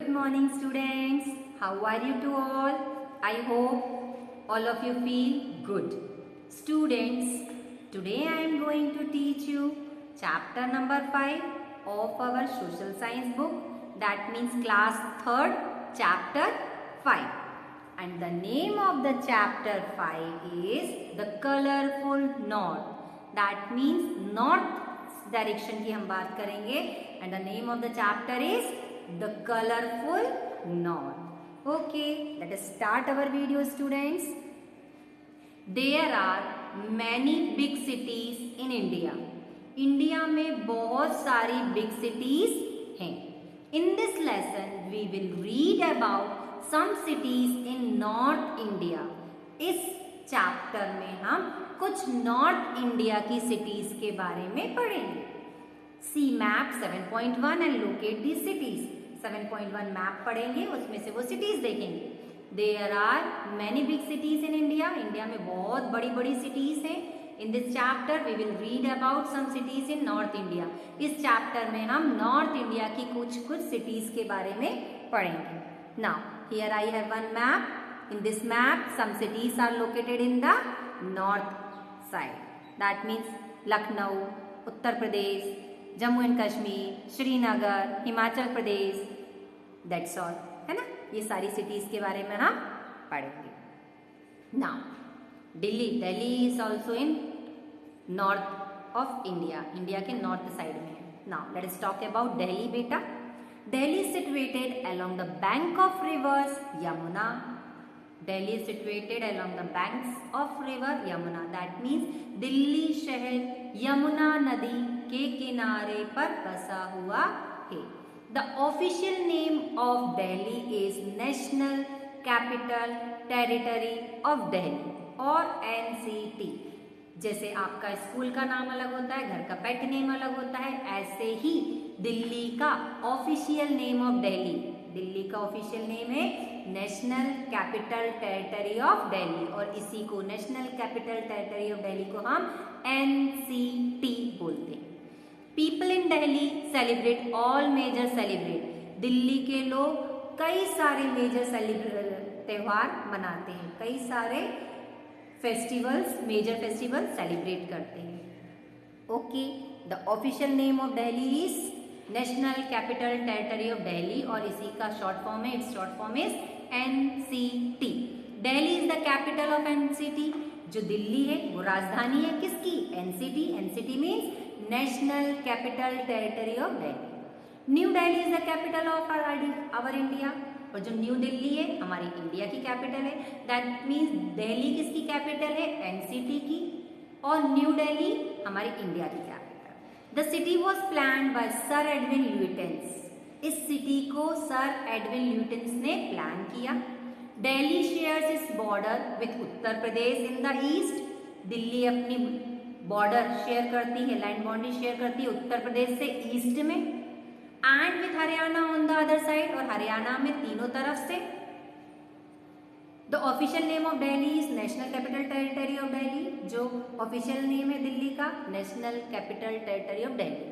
morning students. How are you to all? I hope all of you feel good. Students, today I am going to teach you chapter number 5 of our social science book. That means class 3rd chapter 5. And the name of the chapter 5 is the colorful north. That means north direction की हम बात करेंगे and the name of the chapter is the colourful north. Okay, let us start our video students. There are many big cities in India. India में बहुत सारी big cities हैं. In this lesson we will read about some cities in north India. इस chapter में हम कुछ north India की cities के बारे में पढ़ेंगे. See map 7.1 and locate the cities. 7.1 map पढ़ेंगे, उसमें से वो सिटीज देखेंगे. There are many big cities in India. India में बहुत बड़ी बड़ी सिटीज हैं. In this chapter we will read about some cities in north India. इस चैप्टर में हम नॉर्थ इंडिया की कुछ सिटीज के बारे में पढ़ेंगे. Now here I have one map. In this map, some cities are located in the north side. That means Lucknow, Uttar Pradesh, Jammu and Kashmir, Srinagar, Himachal Pradesh. That's all. है ना? ये सारी cities के बारे में हम पढ़ेंगे. Now, Delhi. Delhi is also in north of India. India के north side में है. Now, let us talk about Delhi, बेटा. Delhi is situated along the bank of rivers Yamuna. Delhi is situated along the banks of river Yamuna. That means Delhi शहर यमुना नदी के किनारे पर बसा हुआ है. The official name of Delhi is National Capital Territory of Delhi और NCT. जैसे आपका स्कूल का नाम अलग होता है, घर का पेट नेम अलग होता है, ऐसे ही दिल्ली का ऑफिशियल नेम ऑफ दिल्ली का ऑफिशियल नेम है national capital territory of Delhi और इसी को national capital territory of Delhi को हम NCT बोलते हैं. People in Delhi celebrate all major celebrate. Delhi के लोग कई सारे मेजर त्योहार मनाते हैं, कई सारे मेजर फेस्टिवल सेलिब्रेट करते हैं. Okay, the official name of Delhi is national capital territory of Delhi और इसी का शॉर्ट फॉर्म है, it's short form is NCT. Delhi is the capital of NCT. जो दिल्ली है वो राजधानी है किसकी? NCT. NCT means national capital territory of Delhi. New Delhi is the capital of our India और जो न्यू दिल्ली है हमारी इंडिया की कैपिटल है. दैट मीन्स दिल्ली किसकी कैपिटल है? NCT की और न्यू दिल्ली हमारी इंडिया की capital. The city was plan by sir Edwin Lutyens. इस सिटी को सर एडविन ल्यूटेंस ने प्लान किया. Delhi shares its border with Uttar Pradesh in the east. Delhi अपनी बॉर्डर शेयर करती है, लैंड बाउंड्री शेयर करती है उत्तर प्रदेश से ईस्ट में and with Haryana on the other side और हरियाणा में तीनों तरफ से. The official name of Delhi is national capital territory of Delhi. जो ऑफिशियल नेम है दिल्ली का national capital territory of Delhi.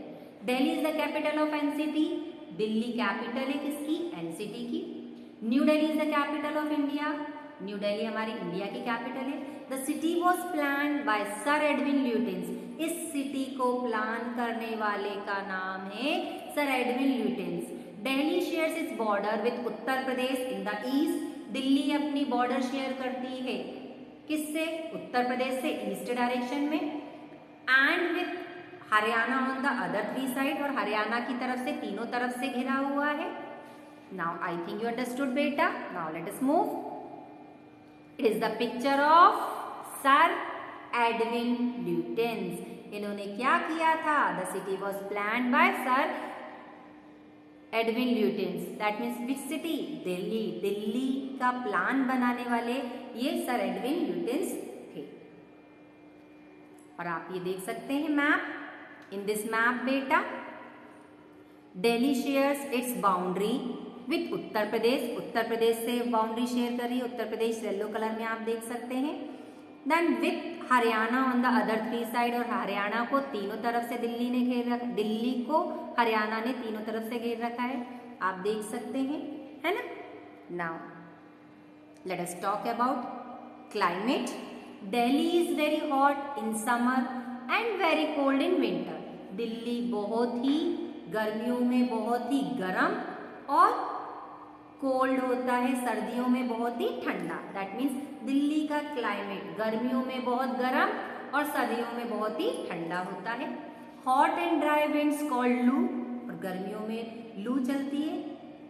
Delhi is the capital of NCT. Delhi capital है किसकी? NCT की. New Delhi is the capital of India. New Delhi हमारी इंडिया की कैपिटल है. The city was plan by sir Edwin Lutyens. इस सिटी को प्लान करने वाले का नाम है sir Edwin Lutyens. Delhi shares its border with Uttar Pradesh in the east. Delhi अपनी बॉर्डर शेयर करती है किससे? उत्तर प्रदेश से ईस्ट डायरेक्शन में and with Haryana on the other 3 side और हरियाणा की तरफ से तीनों तरफ से घिरा हुआ है. Now I think you understood बेटा. Now let us move. It is the picture of Sir Edwin Lutyens. इन्होंने क्या किया था? The city was plan by sir Edwin Lutyens. That means which city? Delhi. Delhi का प्लान बनाने वाले ये सर एडविन ल्यूटेंस थे. और आप ये देख सकते हैं मैप. इन दिस मैप बेटा Delhi shares its boundary with Uttar Pradesh. Uttar Pradesh से बाउंड्री शेयर कर रही है. उत्तर प्रदेश येलो कलर में आप देख सकते हैं. Then with Haryana on the other 3 side और हरियाणा को तीनों तरफ से दिल्ली ने घेर रखा. दिल्ली को हरियाणा ने तीनों तरफ से घेर रखा है, आप देख सकते हैं. है ना. Now let us talk about climate. Delhi is very hot in summer and very cold in winter. Delhi बहुत ही गर्मियों में बहुत ही गर्म और कोल्ड होता है, सर्दियों में बहुत ही ठंडा. दैट मीन्स दिल्ली का क्लाइमेट गर्मियों में बहुत गर्म और सर्दियों में बहुत ही ठंडा होता है. Hot and dry winds called लू. और गर्मियों में लू चलती है.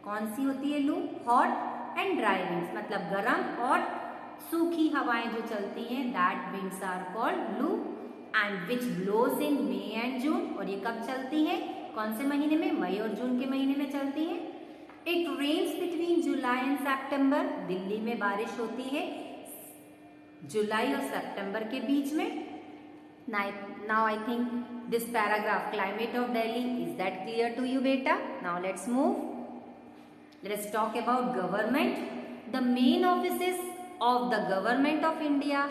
कौन सी होती है लू? हॉट एंड ड्राई विंड्स, मतलब गर्म और सूखी हवाएं जो चलती हैं, that winds are called loo. And which blows in May and June. और ये कब चलती है? कौन से महीने में? मई और जून के महीने में चलती है. It rains between July and September. Delhi में बारिश होती है जुलाई और सितंबर के बीच में. Now I think this paragraph climate of Delhi, is that clear to you बेटा? Now let's move. Let's talk about government. The main offices of the government of India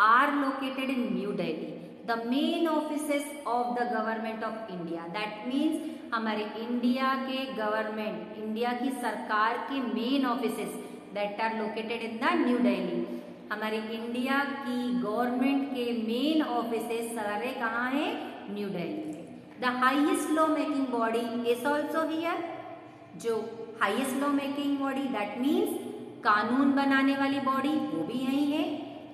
are located in New Delhi. The main offices of the government of India, that means हमारे India के government, India की सरकार के main offices that are located in the New Delhi. हमारे India की government के main offices सारे कहाँ हैं? न्यू दिल्ली में. The highest law making body is also here. जो highest law making body, that means कानून बनाने वाली बॉडी, वो भी यही है.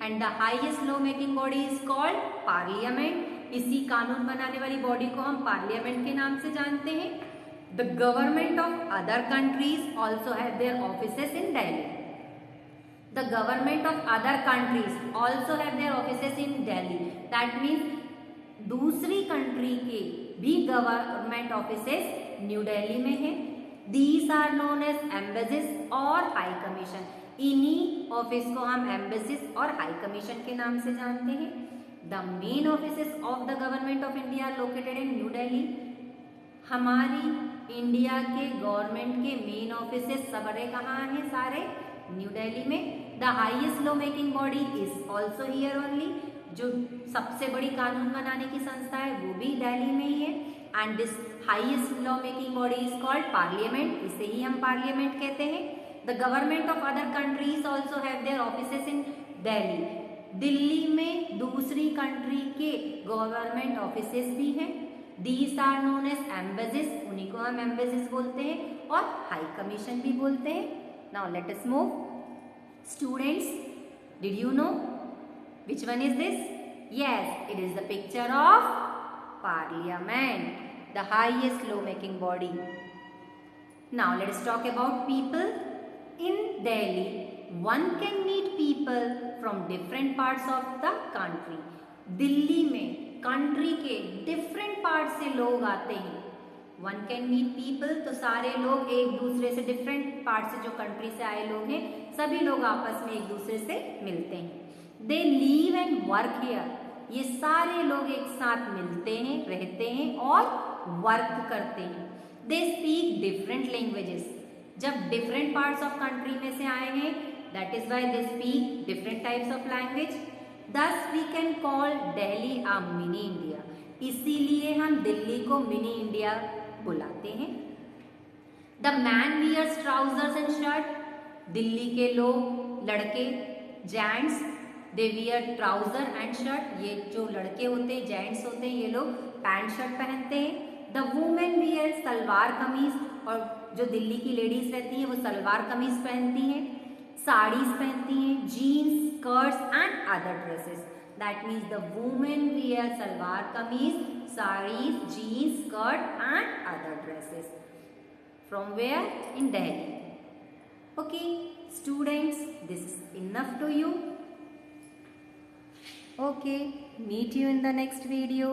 And the highest law making body is called parliament. इसी कानून बनाने वाली बॉडी को हम पार्लियामेंट के नाम से जानते हैं. The government of other countries also have their offices in Delhi. The government of other countries also have their offices in Delhi. That means दूसरी कंट्री के भी गवर्नमेंट ऑफिसेस न्यू दिल्ली में है. These are known as embassies और high commission. इन्हीं office को हम embassies और हाई कमीशन के नाम से जानते हैं. The main offices of the government of India located in new Delhi. हमारी इंडिया के गवर्नमेंट के मेन ऑफिसेस सारे कहाँ हैं? सारे न्यू दिल्ली में. The highest law making body is also here only. जो सबसे बड़ी कानून बनाने की संस्था है वो भी दिल्ली में ही है. And this highest law making body is called parliament. इसे ही हम पार्लियामेंट कहते हैं. The government of other countries also have their offices in Delhi. Delhi में दूसरी कंट्री के गवर्नमेंट ऑफिसेस भी हैं. These are known as embassies. उन्हीं को हम एम्बेसीज बोलते हैं और हाई कमीशन भी बोलते हैं. Now let us move. Students, did you know which one is this? Yes, it is the picture of Parliament, the highest law making body. Now let us talk about people. In Delhi, one can meet people from different parts of the country. Delhi में country के different part से लोग आते हैं. One can meet people, तो सारे लोग एक दूसरे से, डिफरेंट पार्ट से जो कंट्री से आए लोग हैं, सभी लोग आपस में एक दूसरे से मिलते हैं. दे लीव एंड वर्क हियर. ये सारे लोग एक साथ मिलते हैं, रहते हैं और वर्क करते हैं. They speak different languages. जब डिफरेंट पार्ट्स ऑफ कंट्री में से आए हैं, that is why they speak different types of language. Thus we can call Delhi a mini India. इसीलिए हम दिल्ली को मिनी इंडिया बुलाते हैं. The man wears trousers and shirt. Delhi के लोग, लड़के, gents, they wear trouser and shirt. ये जो लड़के होते हैं, जेंट्स होते हैं, ये लोग पैंट शर्ट पहनते हैं. द वुमेन वियर सलवार कमीज. और जो दिल्ली की लेडीज रहती हैं वो सलवार कमीज पहनती हैं, साड़ीज पहनती हैं, jeans, skirts and other dresses. That means the women wear salwar kameez, saris, jeans, skirt and other dresses. From where? In Delhi. Okay students, this is enough to you. Okay, meet you in the next video.